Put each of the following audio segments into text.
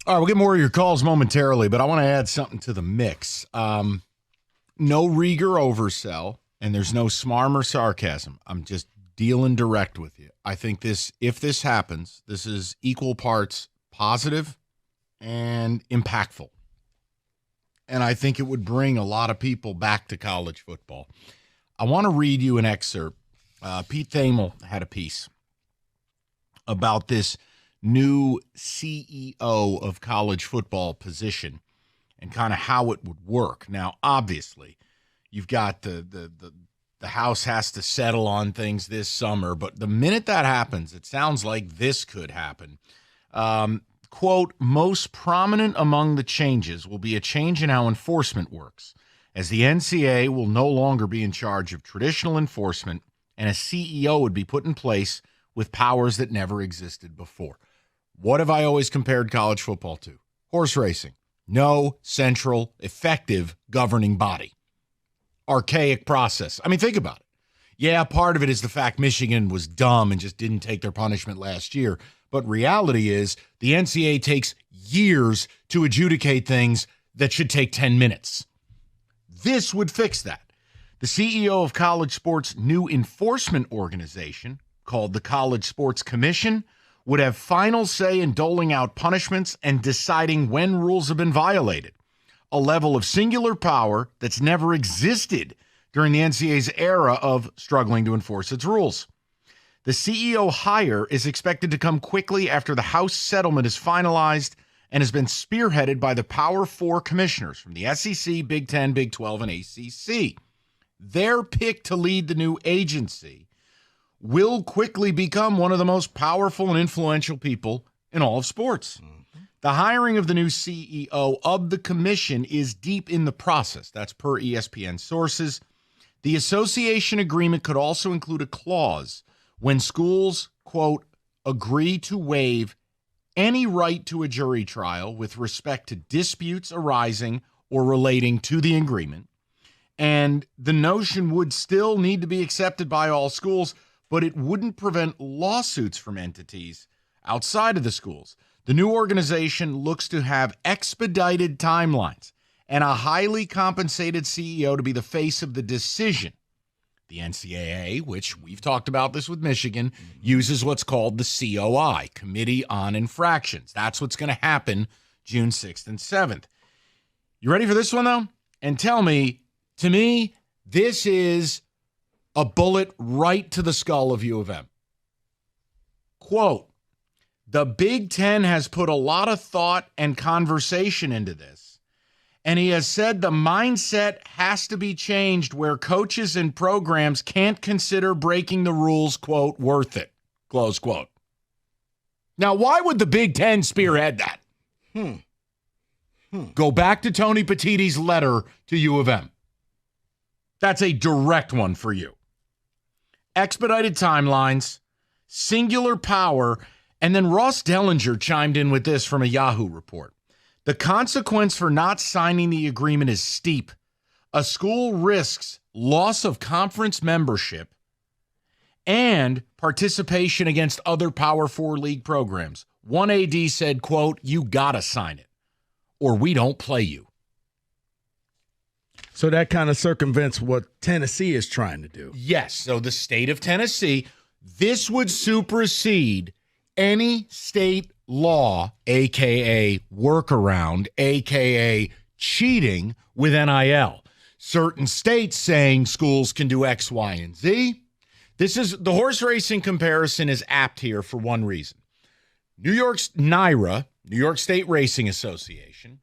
All right, we'll get more of your calls momentarily, but I want to add something to the mix. No Rieger oversell, and there's no smarm or sarcasm. I'm just dealing direct with you. I think if this happens, this is equal parts positive and impactful. And I think it would bring a lot of people back to college football. I want to read you an excerpt. Pete Thamel had a piece about this new CEO of college football position and kind of how it would work. Now, obviously, you've got the House has to settle on things this summer, but the minute that happens, it sounds like this could happen. Quote, most prominent among the changes will be a change in how enforcement works, as the NCAA will no longer be in charge of traditional enforcement, and a CEO would be put in place with powers that never existed before. What have I always compared college football to? Horse racing. No central, effective governing body. Archaic process. I mean, think about it. Yeah, part of it is the fact Michigan was dumb and just didn't take their punishment last year. But reality is the NCAA takes years to adjudicate things that should take 10 minutes. This would fix that. The CEO of college sports' new enforcement organization, called the College Sports Commission, would have final say in doling out punishments and deciding when rules have been violated, a level of singular power that's never existed during the NCAA's era of struggling to enforce its rules. The CEO hire is expected to come quickly after the House settlement is finalized and has been spearheaded by the Power Four commissioners from the SEC, Big Ten, Big 12, and ACC. Their pick to lead the new agency will quickly become one of the most powerful and influential people in all of sports. Mm-hmm. The hiring of the new CEO of the commission is deep in the process. That's per ESPN sources. The association agreement could also include a clause when schools, quote, agree to waive any right to a jury trial with respect to disputes arising or relating to the agreement. And the notion would still need to be accepted by all schools, but it wouldn't prevent lawsuits from entities outside of the schools. The new organization looks to have expedited timelines and a highly compensated CEO to be the face of the decision. The NCAA, which we've talked about this with Michigan, uses what's called the COI, Committee on Infractions. That's what's going to happen June 6th and 7th. You ready for this one, though? And tell me, to me, this is a bullet right to the skull of U of M. Quote, the Big Ten has put a lot of thought and conversation into this. And he has said the mindset has to be changed where coaches and programs can't consider breaking the rules, quote, worth it, close quote. Now, why would the Big Ten spearhead that? Go back to Tony Petitti's letter to U of M. That's a direct one for you. Expedited timelines, singular power, and then Ross Dellinger chimed in with this from a Yahoo report. The consequence for not signing the agreement is steep. A school risks loss of conference membership and participation against other Power 4 league programs. One AD said, quote, you gotta sign it or we don't play you. So that kind of circumvents what Tennessee is trying to do. Yes, so the state of Tennessee, this would supersede any state law, a.k.a. workaround, a.k.a. cheating with NIL. Certain states saying schools can do X, Y, and Z. The horse racing comparison is apt here for one reason. New York's NYRA, New York State Racing Association,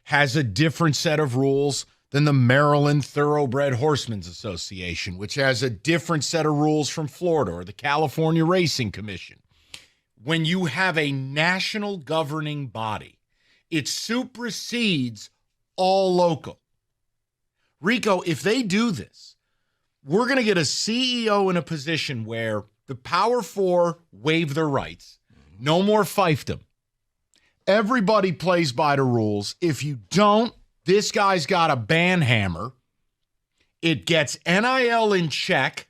has a different set of rules than the Maryland Thoroughbred Horsemen's Association, which has a different set of rules from Florida or the California Racing Commission. When you have a national governing body, it supersedes all local. Rico, if they do this, we're going to get a CEO in a position where the Power Four waive their rights. No more fiefdom. Everybody plays by the rules. If you don't, this guy's got a ban hammer. It gets NIL in check.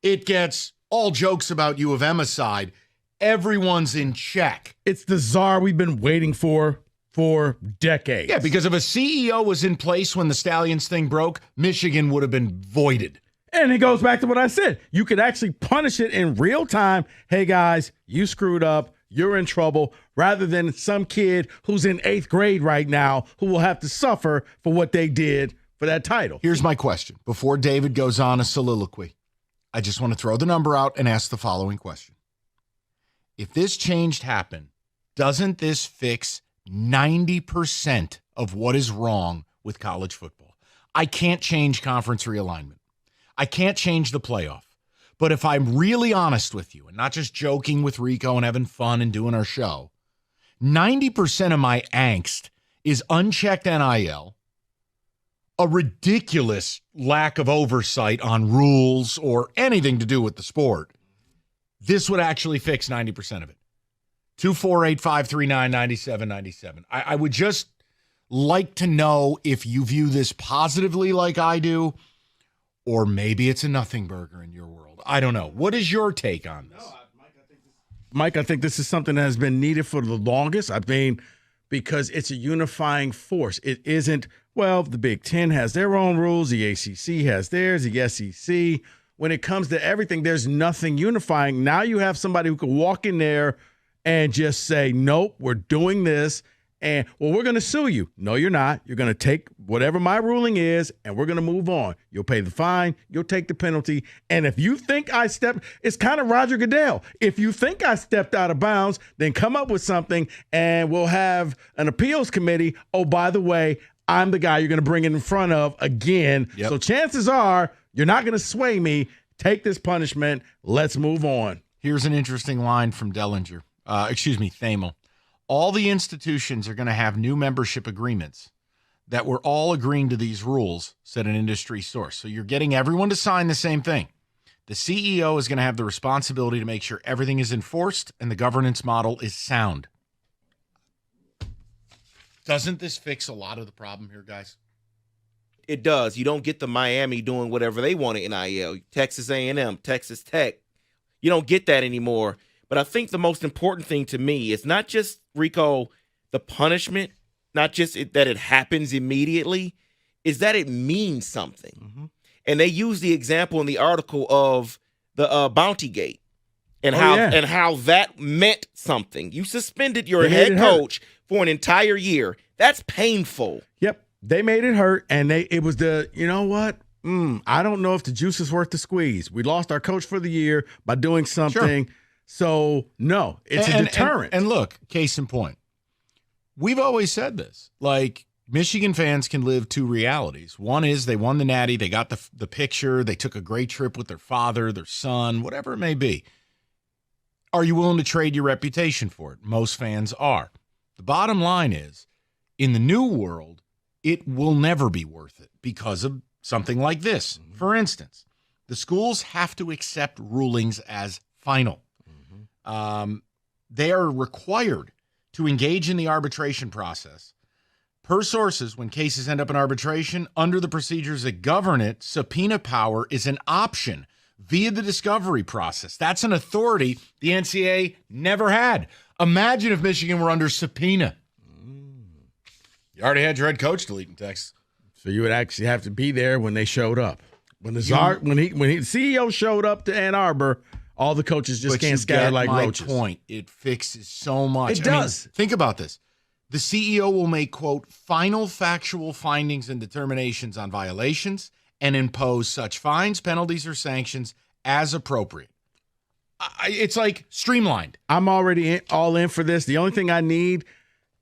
It gets, all jokes about U of M aside, Everyone's in check. It's the czar we've been waiting for decades. Yeah, because if a CEO was in place when the Stallions thing broke, Michigan would have been voided. And it goes back to what I said. You could actually punish it in real time. Hey, guys, you screwed up. You're in trouble, rather than some kid who's in 8th grade right now who will have to suffer for what they did for that title. Here's my question. Before David goes on a soliloquy, I just want to throw the number out and ask the following question. If this change happened, doesn't this fix 90% of what is wrong with college football? I can't change conference realignment. I can't change the playoff. But if I'm really honest with you and not just joking with Rico and having fun and doing our show, 90% of my angst is unchecked NIL, a ridiculous lack of oversight on rules or anything to do with the sport. This would actually fix 90% of it. 248-539-9797. I would just like to know if you view this positively like I do, or maybe it's a nothing burger in your world. I don't know. What is your take on this? Mike, I think this is something that has been needed for the longest. I mean, because it's a unifying force. It isn't, well, the Big Ten has their own rules. The ACC has theirs. The SEC. When it comes to everything, there's nothing unifying. Now you have somebody who can walk in there and just say, nope, we're doing this. And, well, we're going to sue you. No, you're not. You're going to take whatever my ruling is, and we're going to move on. You'll pay the fine. You'll take the penalty. And if you think it's kind of Roger Goodell. If you think I stepped out of bounds, then come up with something, and we'll have an appeals committee. Oh, by the way, I'm the guy you're going to bring it in front of again. Yep. So chances are you're not going to sway me. Take this punishment. Let's move on. Here's an interesting line from Thamel. All the institutions are going to have new membership agreements that we're all agreeing to these rules, said an industry source. So you're getting everyone to sign the same thing. The CEO is going to have the responsibility to make sure everything is enforced and the governance model is sound. Doesn't this fix a lot of the problem here, guys? It does. You don't get the Miami doing whatever they want in NIL. Texas A&M, Texas Tech. You don't get that anymore. But I think the most important thing to me is not just, Rico, the punishment, not just that it happens immediately, is that it means something. Mm-hmm. And they use the example in the article of the Bounty Gate and how that meant something. You suspended your head coach for an entire year. That's painful. Yep. They made it hurt, and it was you know what? I don't know if the juice is worth the squeeze. We lost our coach for the year by doing something. Sure. So, no, it's a deterrent. And look, case in point, we've always said this. Like, Michigan fans can live two realities. One is they won the Natty, they got the picture, they took a great trip with their father, their son, whatever it may be. Are you willing to trade your reputation for it? Most fans are. The bottom line is, in the new world, it will never be worth it because of something like this. Mm-hmm. For instance, the schools have to accept rulings as final. They are required to engage in the arbitration process. Per sources, when cases end up in arbitration, under the procedures that govern it, subpoena power is an option via the discovery process. That's an authority the NCAA never had. Imagine if Michigan were under subpoena. You already had your head coach deleting texts. So you would actually have to be there when they showed up. When the CEO showed up to Ann Arbor, all the coaches just can't scatter like roaches. My point. It fixes so much. It does. Think about this. The CEO will make, quote, final factual findings and determinations on violations and impose such fines, penalties, or sanctions as appropriate. It's like streamlined. I'm already all in for this. The only thing I need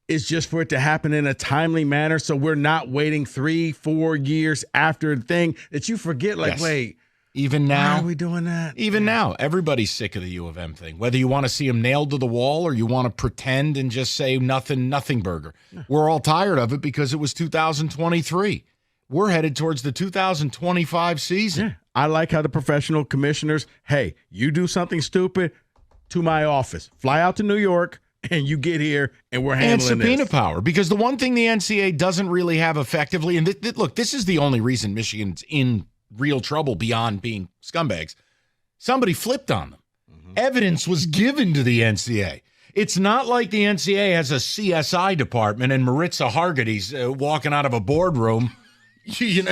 is just for it to happen in a timely manner so we're not waiting 3-4 years after the thing that you forget, like, wait. Even now, why are we doing that? Even now, everybody's sick of the U of M thing. Whether you want to see them nailed to the wall or you want to pretend and just say nothing burger. Yeah. We're all tired of it because it was 2023. We're headed towards the 2025 season. Yeah. I like how the professional commissioners, hey, you do something stupid, to my office. Fly out to New York, and you get here, and we're handling this. And subpoena power. Because the one thing the NCAA doesn't really have effectively, and look, this is the only reason Michigan's in real trouble beyond being scumbags. Somebody flipped on them. Mm-hmm. Evidence was given to the NCAA. It's not like the NCAA has a CSI department and Maritza Hargitay's walking out of a boardroom. You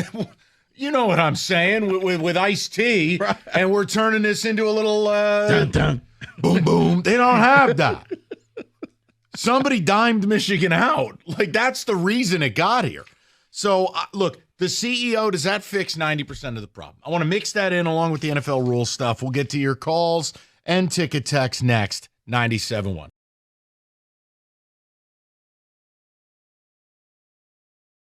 know what I'm saying with iced tea, right. And we're turning this into a little dun, dun. Boom boom. They don't have that. Somebody dimed Michigan out. Like, that's the reason it got here. So look, the CEO, does that fix 90% of the problem? I want to mix that in along with the NFL rule stuff. We'll get to your calls and ticket text next. 97.1.